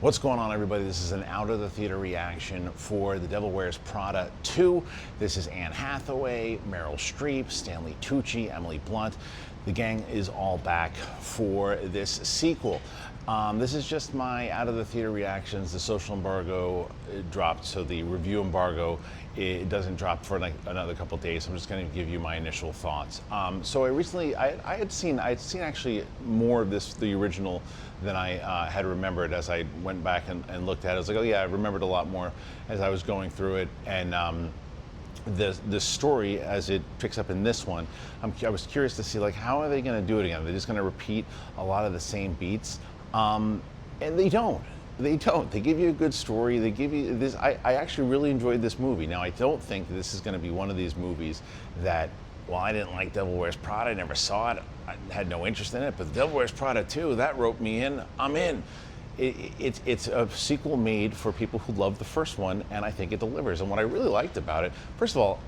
What's going on, everybody? This is an out of the theater reaction for The Devil Wears Prada 2. This is Anne Hathaway, Meryl Streep, Stanley Tucci, Emily Blunt. The gang is all back for this sequel. This is just my out of the theater reactions. The social embargo dropped, so the review embargo, it doesn't drop for like another couple days. I'm just going to give you my initial thoughts. So I had seen actually more of the original than I had remembered as I went back and looked at it. I was like, oh yeah, I remembered a lot more as I was going through it. And the story as it picks up in this one, I was curious to see, like, how are they going to do it again? Are they just going to repeat a lot of the same beats? And they don't. They give you a good story. They give you this. I actually really enjoyed this movie. Now, I don't think this is going to be one of these movies that, well, I didn't like Devil Wears Prada. I never saw it. I had no interest in it. But Devil Wears Prada 2, that roped me in. I'm in. It's a sequel made for people who love the first one, and I think it delivers. And what I really liked about it, first of all,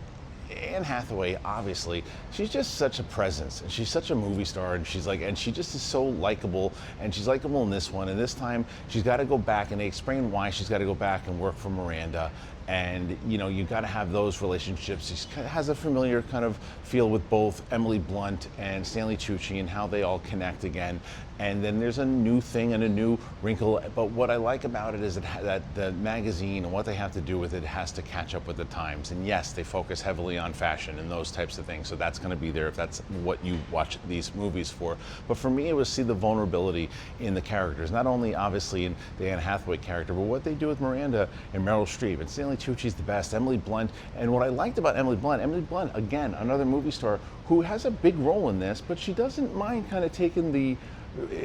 Anne Hathaway, obviously, she's just such a presence, and she's such a movie star, and she just is so likable, and she's likable in this one. And this time, she's got to go back, and they explain why she's got to go back and work for Miranda. And you got to have those relationships. She has a familiar kind of feel with both Emily Blunt and Stanley Tucci and how they all connect again. And then there's a new thing and a new wrinkle. But what I like about it is that the magazine and what they have to do with it has to catch up with the times. And yes, they focus heavily on fashion and those types of things. So that's going to be there if that's what you watch these movies for. But for me, it was see the vulnerability in the characters, not only obviously in the Anne Hathaway character, but what they do with Miranda and Meryl Streep. And Stanley Tucci's the best, Emily Blunt. And what I liked about Emily Blunt, again, another movie star who has a big role in this, but she doesn't mind kind of taking the,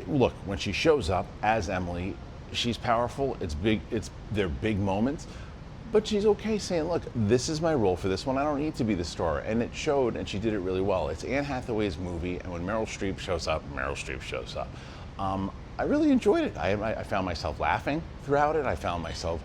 look, when she shows up as Emily, she's powerful, they're big moments, but she's okay saying, look, this is my role for this one, I don't need to be the star. And it showed, and she did it really well. It's Anne Hathaway's movie, and when Meryl Streep shows up, Meryl Streep shows up. I really enjoyed it. I found myself laughing throughout it. I found myself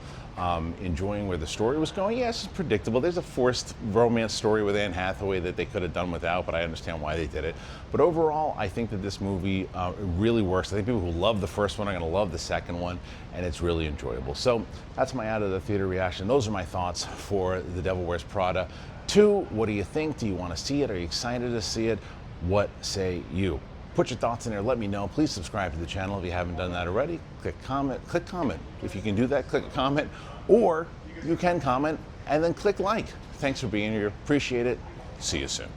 enjoying where the story was going. Yes, it's predictable. There's a forced romance story with Anne Hathaway that they could have done without, but I understand why they did it. But overall, I think that this movie really works. I think people who love the first one are going to love the second one, and it's really enjoyable. So that's my out of the theater reaction. Those are my thoughts for The Devil Wears Prada 2. What do you think? Do you want to see it? Are you excited to see it? What say you? Put your thoughts in there, let me know. Please subscribe to the channel if you haven't done that already. Click comment. If you can do that, click comment. Or you can comment and then click like. Thanks for being here. Appreciate it. See you soon.